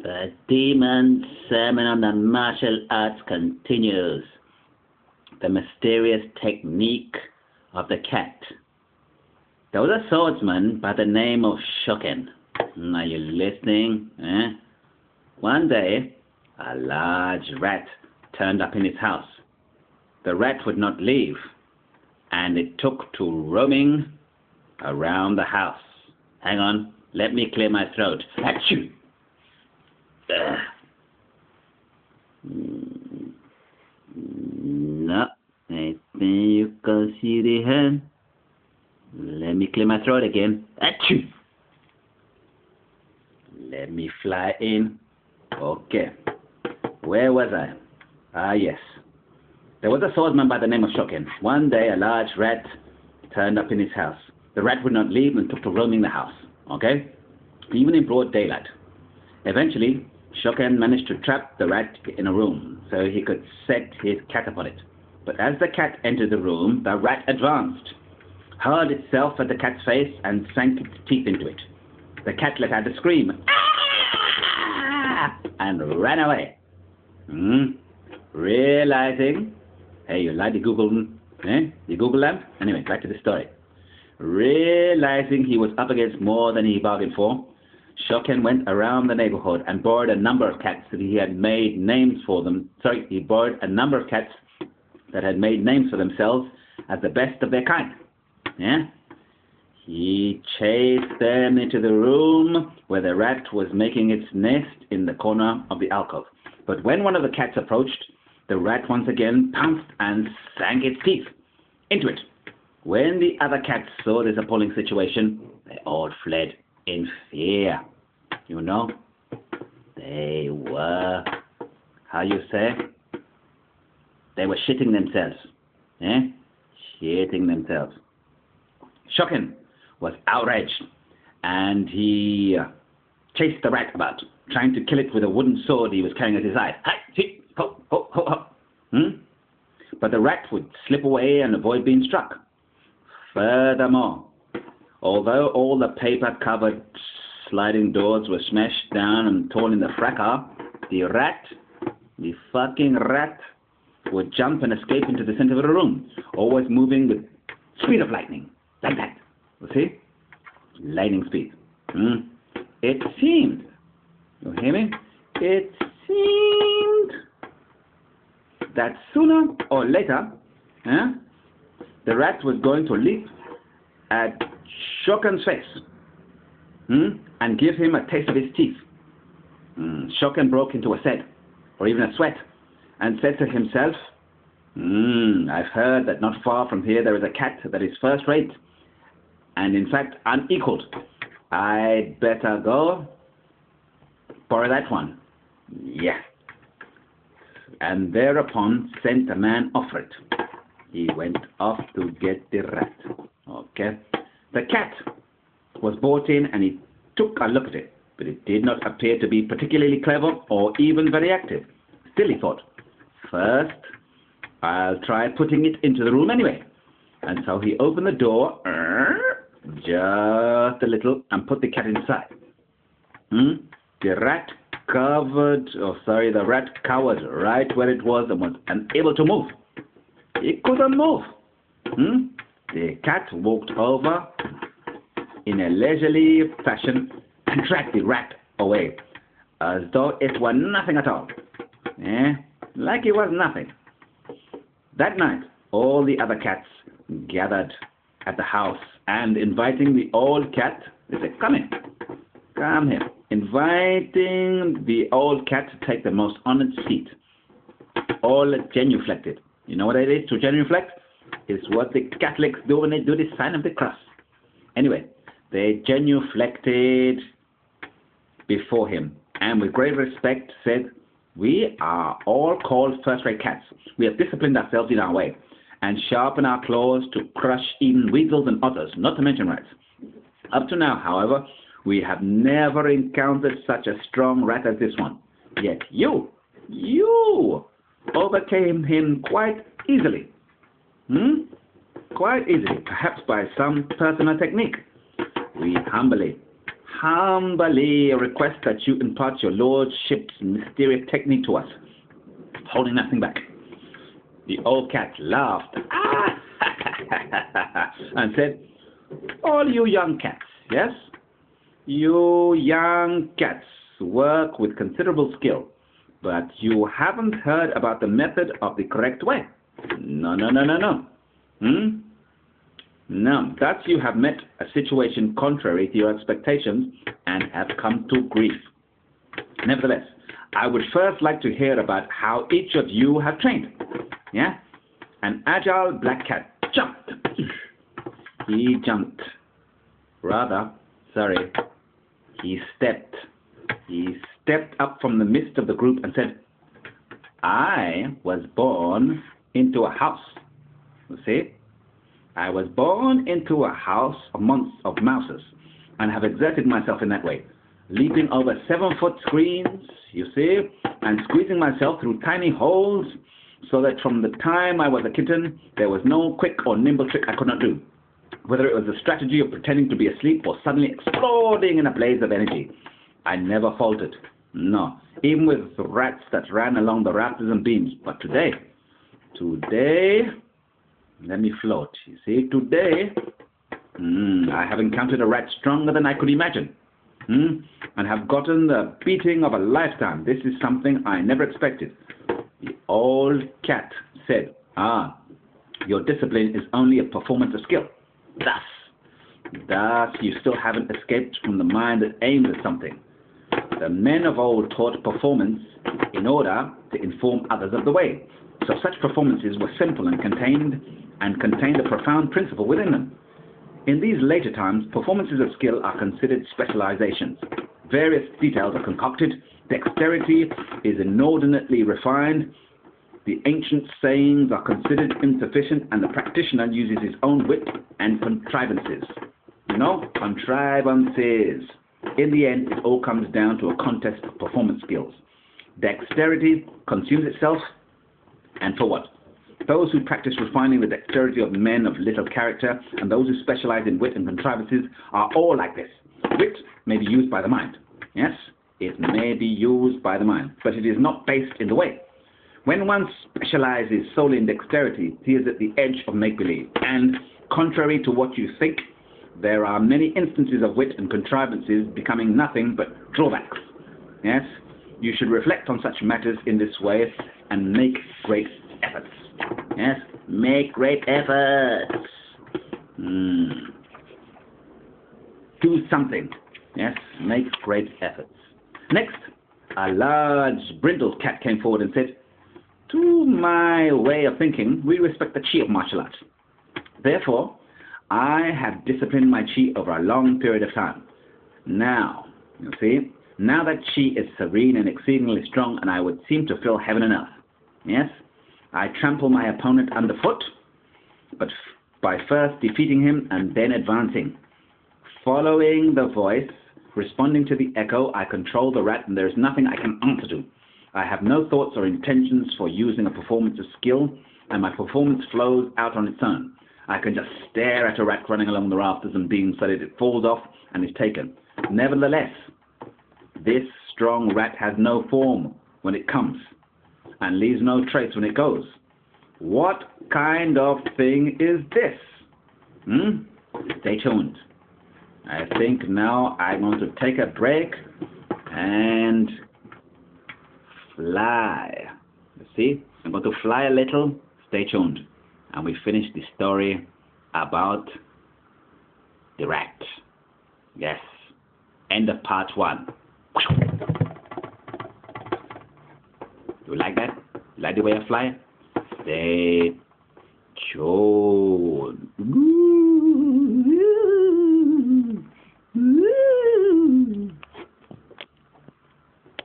The demon sermon on the martial arts continues. The mysterious technique of the cat. There was a swordsman by the name of Shoken. Are you listening? One day, a large rat turned up in his house. The rat would not leave, and it took to roaming around the house. Hang on, let me clear my throat. Achoo! No, I think you can see the hand. Let me clear my throat again. Achoo! Let me fly in. Okay. Where was I? Yes. There was a swordsman by the name of Shoken. One day, a large rat turned up in his house. The rat would not leave and took to roaming the house. Okay? Even in broad daylight. Eventually, Shoken managed to trap the rat in a room so he could set his cat upon it. But as the cat entered the room, the rat advanced, hurled itself at the cat's face, and sank its teeth into it. The cat let out a scream, "Ah!" and ran away. Realizing, hey, you like the Google, the Google lamp? Anyway, back to the story. Realizing he was up against more than he bargained for, Shoken went around the neighborhood and borrowed a number of cats that he had made names for them. He borrowed a number of cats that had made names for themselves as the best of their kind. He chased them into the room where the rat was making its nest in the corner of the alcove. But when one of the cats approached, the rat once again pounced and sank its teeth into it. When the other cats saw this appalling situation, they all fled in fear. You know, they were, how you say? They were shitting themselves. Shitting themselves. Shoken was outraged, and he chased the rat about, trying to kill it with a wooden sword he was carrying at his side. But the rat would slip away and avoid being struck. Furthermore, although all the paper-covered sliding doors were smashed down and torn in the fracas, the fucking rat, would jump and escape into the center of the room, always moving with speed of lightning, like that. You see? Lightning speed. It seemed, you hear me? It seemed that sooner or later, the rat was going to leap at Shoken's face and give him a taste of his teeth. Shoken broke into a sweat, or even a sweat, and said to himself, I've heard that not far from here there is a cat that is first-rate, and in fact unequaled. I'd better go borrow that one. Yeah. And thereupon sent a man off it. He went off to get the rat. Okay. The cat was brought in and he took a look at it, but it did not appear to be particularly clever or even very active. Still, he thought, first, I'll try putting it into the room anyway. And so he opened the door just a little and put the cat inside. The rat cowered right where it was and was unable to move. It couldn't move. The cat walked over in a leisurely fashion and dragged the rat away, as though it were nothing at all. Like it was nothing. That night, all the other cats gathered at the house and inviting the old cat, they said, come here. Inviting the old cat to take the most honored seat. All genuflected. You know what it is to genuflect? It's what the Catholics do when they do the sign of the cross. Anyway, they genuflected before him and with great respect said, we are all called first-rate cats. We have disciplined ourselves in our way and sharpened our claws to crush even weasels and otters, not to mention rats. Up to now, however, we have never encountered such a strong rat as this one. Yet you overcame him quite easily. Quite easily, perhaps by some personal technique. We humbly humbly request that you impart your lordship's mysterious technique to us, holding nothing back. The old cat laughed and said, all you young cats, yes? You young cats work with considerable skill, but you haven't heard about the method of the correct way. No. No, thus you have met a situation contrary to your expectations and have come to grief. Nevertheless, I would first like to hear about how each of you have trained. Yeah? An agile black cat jumped. He jumped. He stepped. He stepped up from the midst of the group and said, I was born into a house. You see? I was born into a house of mouses and have exerted myself in that way, leaping over 7-foot screens, you see, and squeezing myself through tiny holes so that from the time I was a kitten, there was no quick or nimble trick I could not do, whether it was the strategy of pretending to be asleep or suddenly exploding in a blaze of energy. I never faltered. No, even with rats that ran along the rafters and beams. But today, let me float. You see, today, I have encountered a rat stronger than I could imagine, and have gotten the beating of a lifetime. This is something I never expected. The old cat said, your discipline is only a performance of skill. Thus, you still haven't escaped from the mind that aims at something. The men of old taught performance in order to inform others of the way. So such performances were simple and contained a profound principle within them. In these later times, performances of skill are considered specializations. Various details are concocted. Dexterity is inordinately refined. The ancient sayings are considered insufficient, and the practitioner uses his own wit and contrivances. Contrivances. In the end, it all comes down to a contest of performance skills. Dexterity consumes itself, and for what? Those who practice refining the dexterity of men of little character and those who specialize in wit and contrivances are all like this. Wit may be used by the mind. Yes, it may be used by the mind, but it is not based in the way. When one specializes solely in dexterity, he is at the edge of make-believe. And contrary to what you think, there are many instances of wit and contrivances becoming nothing but drawbacks. Yes, you should reflect on such matters in this way and make great efforts. Yes, make great efforts. Do something. Yes, make great efforts. Next, a large brindled cat came forward and said, to my way of thinking, we respect the chi of martial arts. Therefore, I have disciplined my chi over a long period of time. Now, you see, now that chi is serene and exceedingly strong, and I would seem to fill heaven and earth. Yes, I trample my opponent underfoot, but by first defeating him and then advancing. Following the voice, responding to the echo, I control the rat, and there is nothing I can answer to. I have no thoughts or intentions for using a performance of skill, and my performance flows out on its own. I can just stare at a rat running along the rafters and beams so that it falls off and is taken. Nevertheless, this strong rat has no form when it comes and leaves no trace when it goes. What kind of thing is this? Stay tuned. I think now I'm going to take a break and fly. You see, I'm going to fly a little. Stay tuned. And we finish the story about the rat. Yes. End of part 1. You like that? You like the way I fly? Stay tuned.